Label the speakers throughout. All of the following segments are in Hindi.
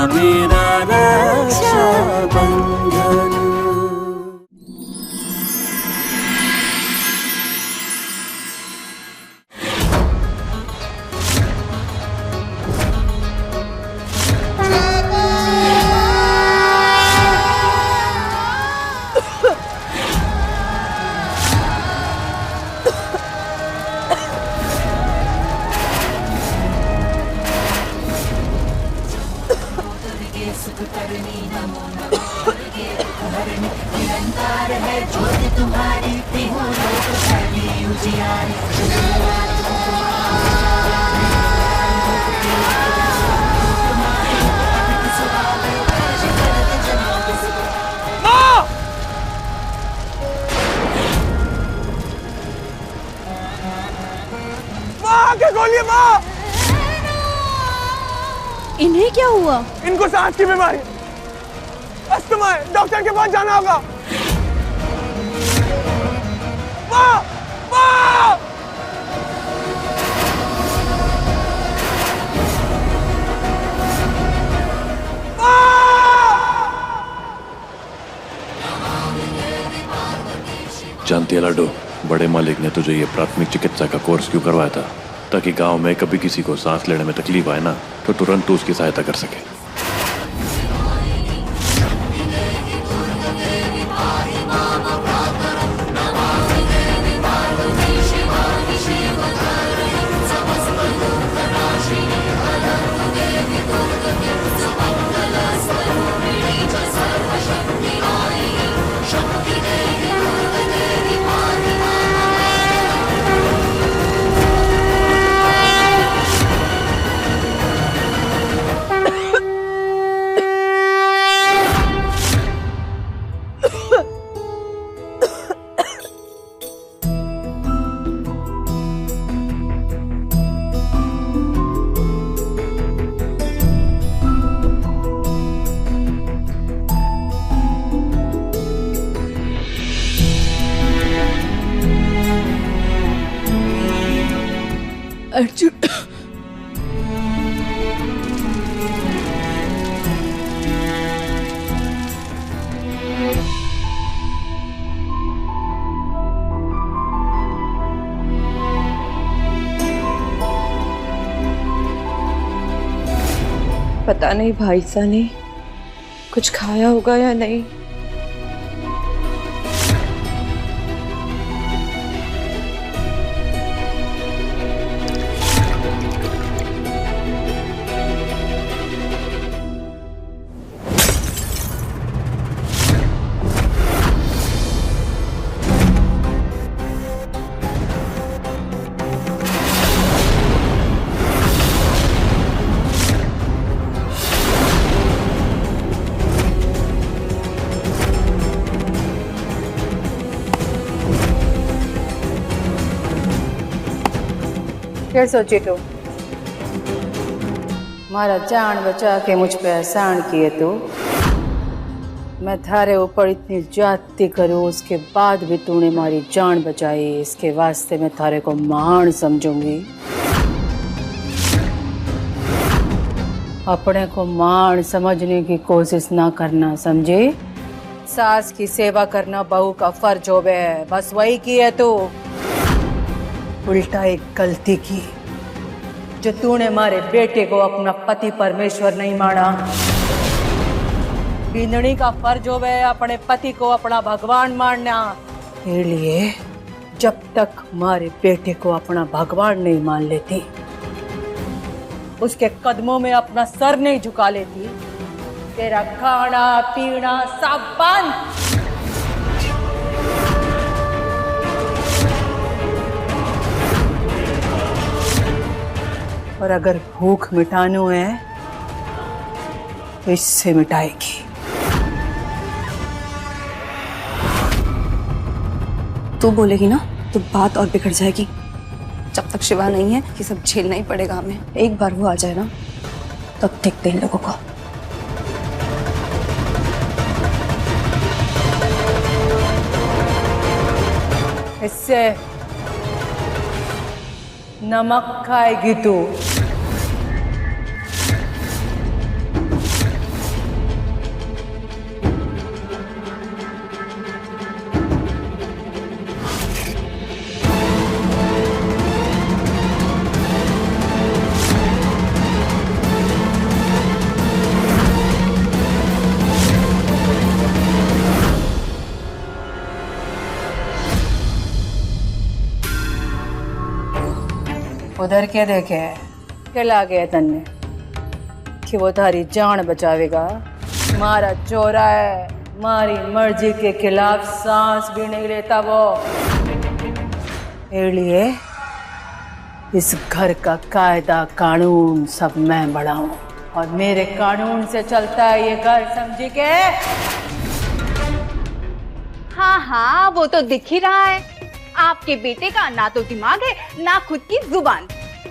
Speaker 1: मेरा रक्षाबंधन।
Speaker 2: निरंकार है ज्योति तुम्हारी, तीनों लोक फैली उजियारी।
Speaker 3: माँ! माँ आके खोलिए माँ!
Speaker 4: इन्हें क्या हुआ?
Speaker 3: इनको सांस की बीमारी, अस्थमा है, डॉक्टर के पास जाना होगा। माँ! माँ!
Speaker 5: जानती है लाडो, बड़े मालिक ने तुझे ये प्राथमिक चिकित्सा का कोर्स क्यों करवाया था? ताकि गांव में कभी किसी को सांस लेने में तकलीफ आए ना, तो तुरंत तू उसकी सहायता कर सके।
Speaker 4: अर्जुन, पता नहीं भाई साहब ने कुछ खाया होगा या नहीं।
Speaker 6: क्या सोचे तो मारा जान बचा के मुझ पे एहसान किए तो मैं थारे ऊपर इतनी ज्यादती करूं, उसके बाद भी तूने मारी जान बचाई, इसके वास्ते मैं थारे को महान समझूंगी। अपने को महान समझने की कोशिश ना करना, समझे? सास की सेवा करना बहू का फर्ज होवे है, बस वही की है तू। उल्टा एक गलती की जो तूने मारे बेटे को अपना पति परमेश्वर नहीं माना। बींदड़ी का फर्ज होवे अपने पति को अपना भगवान मानना। इसलिए जब तक मारे बेटे को अपना भगवान नहीं मान लेती, उसके कदमों में अपना सर नहीं झुका लेती, तेरा खाना पीना सब बंद। और अगर भूख मिटानो है तो इससे मिटाएगी।
Speaker 4: तू बोलेगी ना तो बात और बिगड़ जाएगी। जब तक शिवा नहीं है ये सब झेलना ही पड़ेगा हमें। एक बार वो आ जाए ना तब देखते हैं लोगों को।
Speaker 6: इससे नमक खाएगी तू। उधर के देखे क्या लागे तन्ने कि वो थारी जान बचावेगा। मारा चोरा है, मारी मर्जी के खिलाफ सांस भी नहीं लेता वो। इसलिए इस घर का कायदा कानून सब मैं बढ़ाऊं और मेरे कानून से चलता है ये घर, समझी के?
Speaker 1: हाँ हाँ, वो तो दिख ही रहा है। आपके बेटे का ना तो दिमाग है ना खुद की जुबान,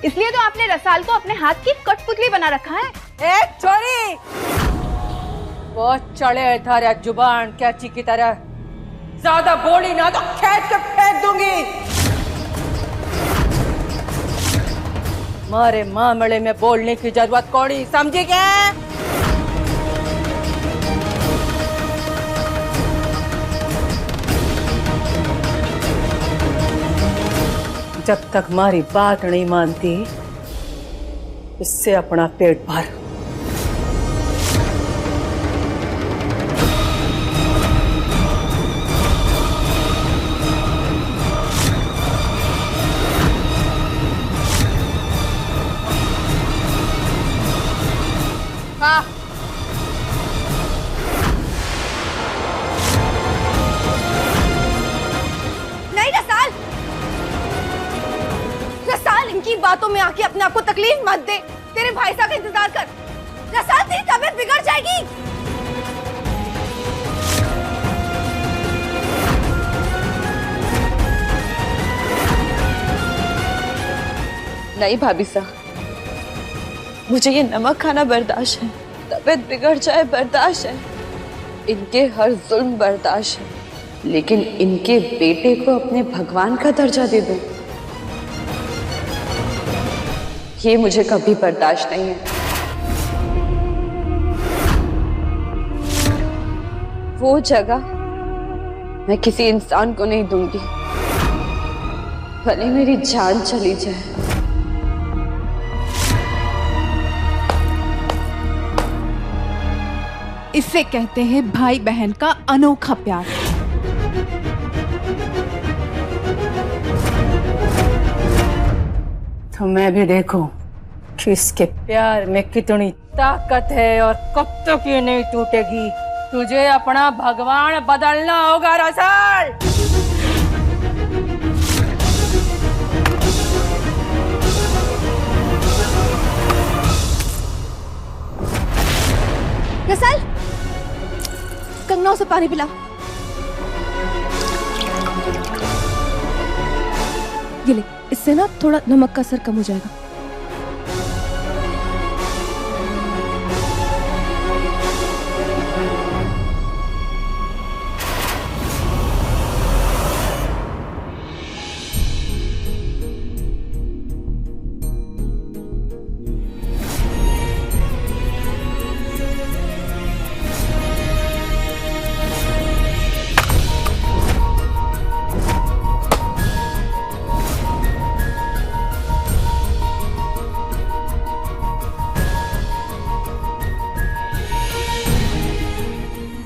Speaker 1: इसलिए तो आपने रसाल को अपने हाथ की कठपुतली बना रखा है।
Speaker 6: ए छोरी, बहुत चढ़े है थारा जुबान कैची की तरह। ज्यादा बोली ना तो खेत के फेंक दूंगी। मारे मामले में बोलने की जरूरत कौड़ी, समझी क्या? जब तक हमारी बात नहीं मानती, इससे अपना पेट भर। हाँ।
Speaker 4: नहीं रसाल, रसाल इनकी बातों में आके अपने आप को तकलीफ मत दे। तेरे भाई साहब का इंतजार कर। रसाल तेरी तबीयत बिगड़ जाएगी। नहीं भाभी साहब, मुझे ये नमक खाना बर्दाश्त है, तबीयत बिगड़ जाए बर्दाश्त है, इनके हर जुल्म बर्दाश्त है, लेकिन इनके बेटे को अपने भगवान का दर्जा दे दो, ये मुझे कभी बर्दाश्त नहीं है। वो जगह मैं किसी इंसान को नहीं दूंगी, भले मेरी जान चली जाए।
Speaker 1: इसे कहते हैं भाई बहन का अनोखा प्यार।
Speaker 6: तो मैं भी देखूं कि इसके प्यार में कितनी ताकत है और कब तक ये नहीं टूटेगी। तुझे अपना भगवान बदलना होगा रसाल।
Speaker 4: रसाल, कंगना उसे पानी पिला। ये ले, इससे ना थोड़ा नमक का असर कम हो जाएगा।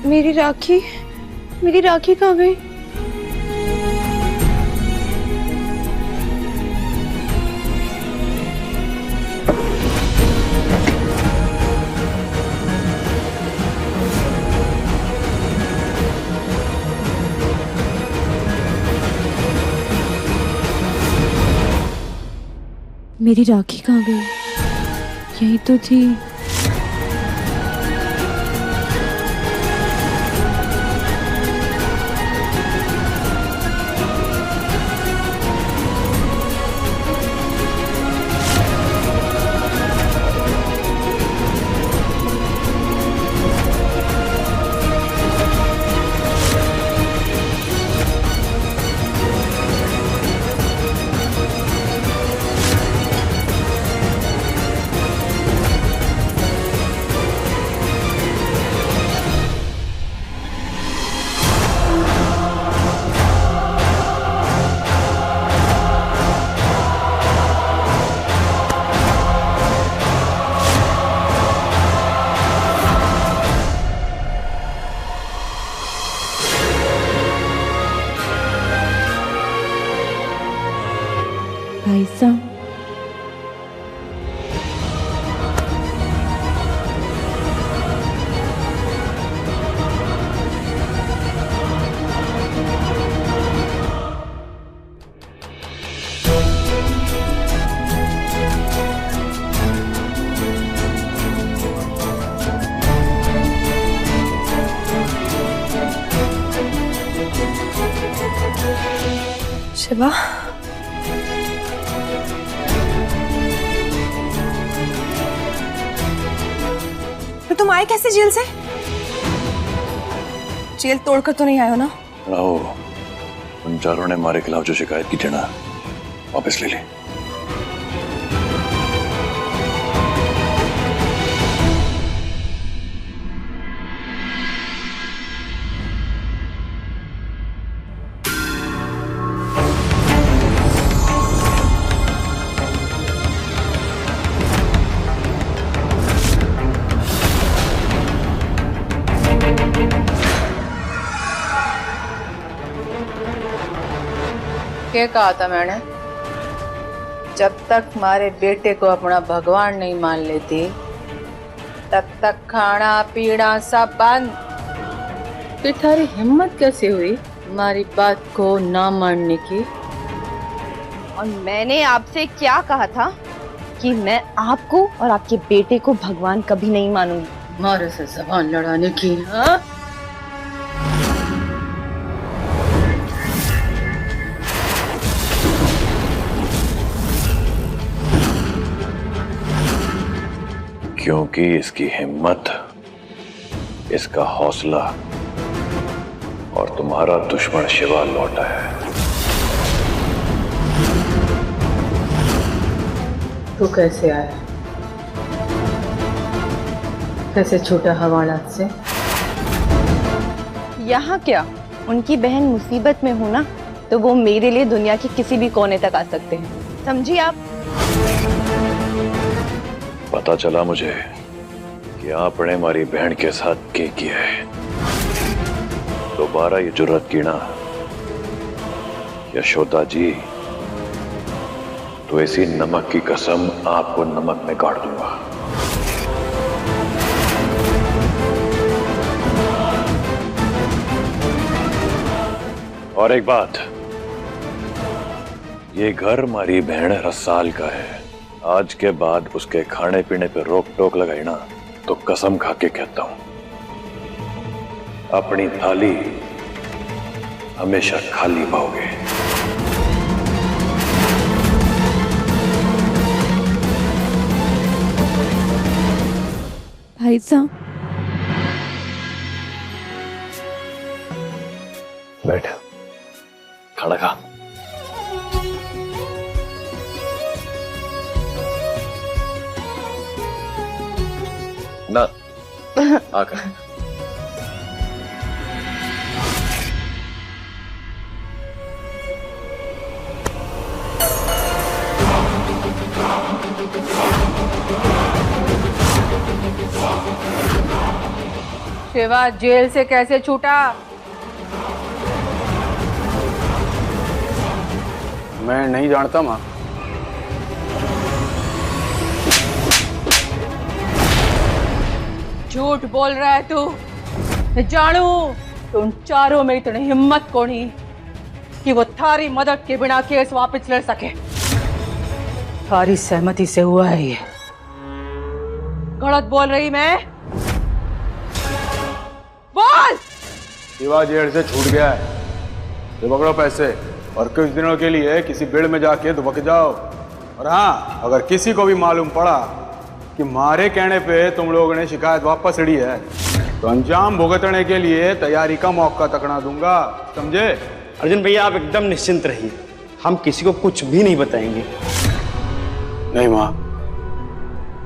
Speaker 4: मेरी राखी कहाँ गई? मेरी राखी कहाँ गई? यही तो थी। शिवा, तो तुम आए कैसे जेल से? जेल तोड़कर तो नहीं आए हो ना?
Speaker 5: राहो, उन चारों ने हमारे खिलाफ जो शिकायत की थी ना, वापस ले ली।
Speaker 6: क्या कहा था मैंने? जब तक हमारे बेटे को अपना भगवान नहीं मान लेती तब तक खाना पीना सब बंद। फिर थारी हिम्मत कैसे हुई हमारी बात को ना मानने की?
Speaker 4: और मैंने आपसे क्या कहा था कि मैं आपको और आपके बेटे को भगवान कभी नहीं मानूंगी।
Speaker 6: हमारे से जबान लड़ाने की, हाँ?
Speaker 5: क्योंकि इसकी हिम्मत, इसका हौसला और तुम्हारा दुश्मन शिवा लौटा है।
Speaker 6: तू कैसे आया? कैसे छूटा हवालात से?
Speaker 4: यहाँ क्या, उनकी बहन मुसीबत में हो ना, तो वो मेरे लिए दुनिया के किसी भी कोने तक आ सकते हैं, समझी आप?
Speaker 5: पता चला मुझे कि आपने हमारी बहन के साथ क्या किया है। दोबारा ये जुर्रत की ना यशोदा जी, तो ऐसी नमक की कसम आपको नमक में गाड़ दूंगा। और एक बात, ये घर हमारी बहन रसाल का है। आज के बाद उसके खाने पीने पे रोक टोक लगाई ना, तो कसम खा के कहता हूं, अपनी थाली हमेशा खाली पाओगे।
Speaker 4: भाई साहब,
Speaker 5: बैठ, खाना खा। ना आकर
Speaker 6: शिवा जेल से कैसे छूटा?
Speaker 3: मैं नहीं जानता माँ।
Speaker 6: झूठ बोल रहा है तू। मैं जानू तो उन चारों में इतनी हिम्मत कोनी कि वो थारी मदद के बिना केस वापस लड़ सके। थारी सहमति से हुआ है ये। गलत बोल रही मैं? बोल।
Speaker 3: शिवा जेल से छूट गया है, तो पकड़ो पैसे और कुछ दिनों के लिए किसी बिड़ में जाके दुबक जाओ। और हाँ, अगर किसी को भी मालूम पड़ा कि मारे कहने पे तुम लोगों ने शिकायत वापस ली है, तो अंजाम भुगतने के लिए तैयारी का मौका तकना दूंगा, समझे?
Speaker 7: अर्जुन भैया, आप एकदम निश्चिंत रहिए, हम किसी को कुछ भी नहीं बताएंगे।
Speaker 3: नहीं माँ,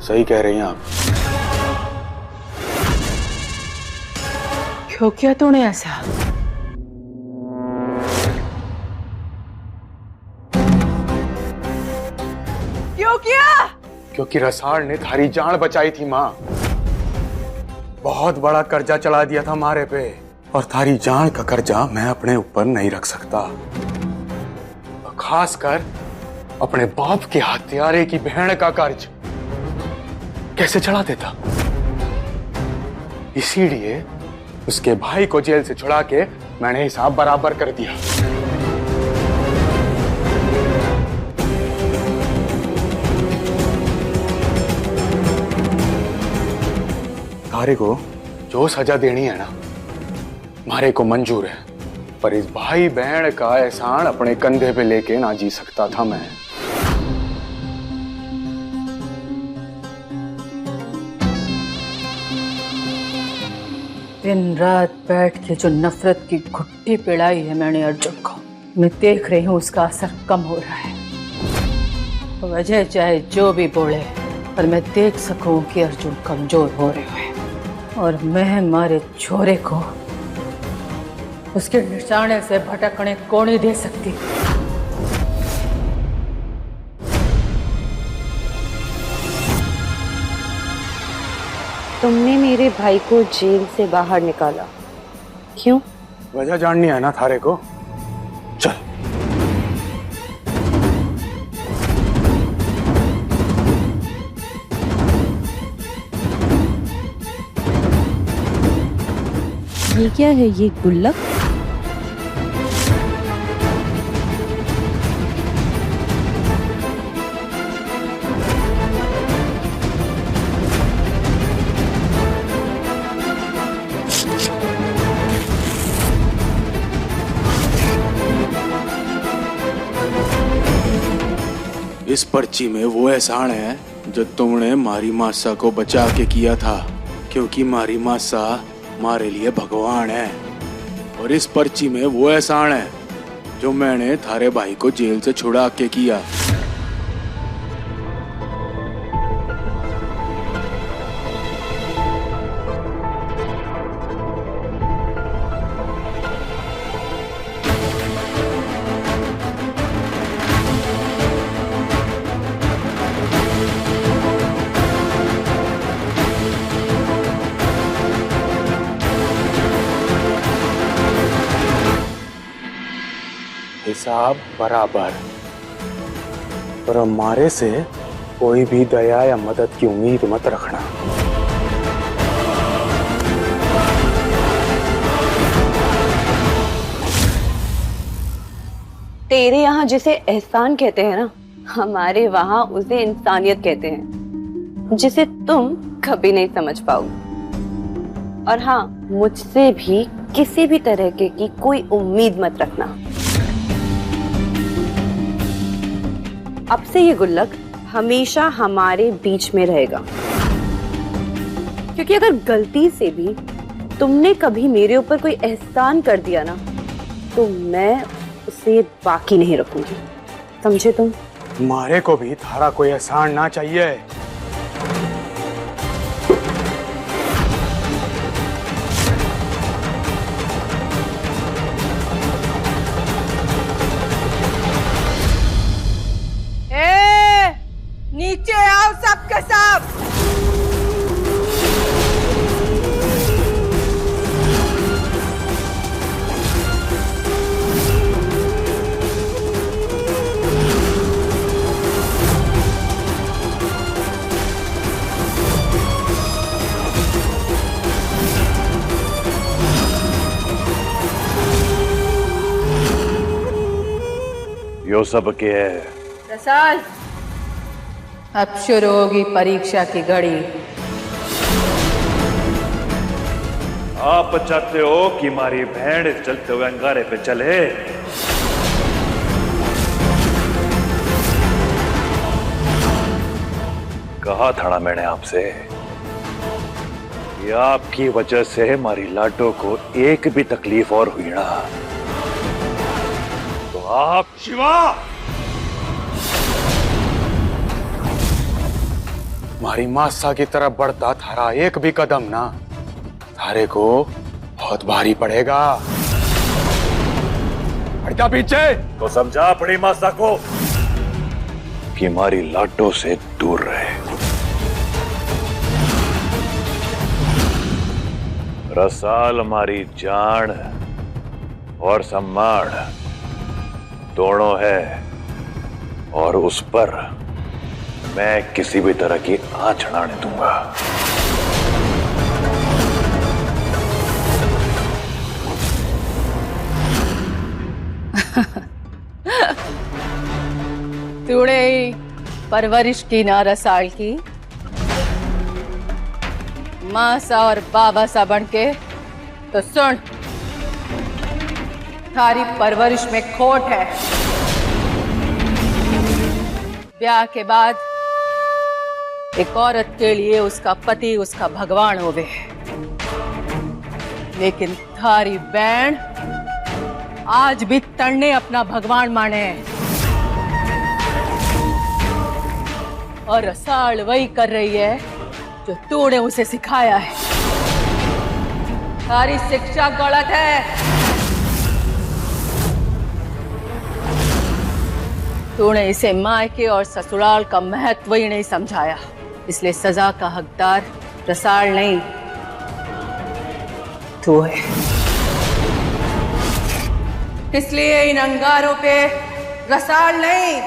Speaker 3: सही कह रही हैं आप।
Speaker 6: क्यों किया तूने ऐसा? क्यों किया?
Speaker 3: क्योंकि रसाल ने थारी जान बचाई थी माँ। बहुत बड़ा कर्जा चला दिया था हमारे पे, और थारी जान का कर्जा मैं अपने ऊपर नहीं रख सकता, खासकर अपने बाप के हत्यारे की बहन का कर्ज कैसे चढ़ा देता। इसीलिए उसके भाई को जेल से छुड़ा के मैंने हिसाब बराबर कर दिया। तारे को जो सजा देनी है ना, मारे को मंजूर है। पर इस भाई बहन का एहसान अपने कंधे पे लेके ना जी सकता था मैं।
Speaker 6: दिन रात बैठ के जो नफरत की घुट्टी पिड़ाई है मैंने अर्जुन को, मैं देख रही हूँ उसका असर कम हो रहा है। वजह चाहे जो भी बोले, पर मैं देख सकूं कि अर्जुन कमजोर हो रहे हैं और मैं हमारे छोरे को उसके निशाने से भटकने को नहीं दे सकती।
Speaker 4: तुमने मेरे भाई को जेल से बाहर निकाला, क्यों?
Speaker 3: वजह जाननी है ना थारे को? चल।
Speaker 4: ये क्या है, ये गुल्लक?
Speaker 3: इस पर्ची में वो एहसान है जो तुमने मारी मासा को बचा के किया था, क्योंकि मारी मासा हमारे लिए भगवान है। और इस पर्ची में वो एहसान है जो मैंने थारे भाई को जेल से छुड़ा के किया। हिसाब बराबर, पर हमारे से कोई भी दया या मदद की उम्मीद मत रखना।
Speaker 4: तेरे यहाँ जिसे एहसान कहते हैं ना, हमारे वहाँ उसे इंसानियत कहते हैं, जिसे तुम कभी नहीं समझ पाओगे। और हाँ, मुझसे भी किसी भी तरह की कोई उम्मीद मत रखना। अब से ये गुल्लक हमेशा हमारे बीच में रहेगा, क्योंकि अगर गलती से भी तुमने कभी मेरे ऊपर कोई एहसान कर दिया ना, तो मैं उसे बाकी नहीं रखूंगी, समझे तुम?
Speaker 3: हमारे को भी थारा कोई एहसान ना चाहिए।
Speaker 6: नीचे आओ सब के सब।
Speaker 5: यो सब के है
Speaker 6: रसाल, अब शुरू होगी परीक्षा की घड़ी।
Speaker 5: आप चाहते हो कि हमारी भेड़ चलते हुए अंगारे पे चले? कहा था ना मैंने आपसे कि आपकी वजह से हमारी लाडो को एक भी तकलीफ और हुई ना, तो आप शिवा
Speaker 3: हमारी मासा की तरफ बढ़ता थारा एक भी कदम ना, थारे को बहुत भारी पड़ेगा। हटजा पीछे।
Speaker 5: तो समझा अपनी मासा को कि हमारी लाडो से दूर रहे। रसाल हमारी जान और सम्मान दोनों है, और उस पर मैं किसी भी तरह की आंच ना आने दूंगा।
Speaker 6: तूने परवरिश की ना रसाल की, माँ सा और बाबा सा बन के, तो सुन, थारी परवरिश में खोट है। ब्याह के बाद एक औरत के लिए उसका पति उसका भगवान होवे, लेकिन थारी बहन आज भी तन्ने अपना भगवान माने और रसाल वही कर रही है जो तूने उसे सिखाया है। थारी शिक्षा गलत है। तूने इसे मायके और ससुराल का महत्व ही नहीं समझाया, इसलिए सजा का हकदार रसाल नहीं तू है। इसलिए इन अंगारों पे रसाल नहीं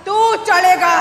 Speaker 6: तू चढ़ेगा।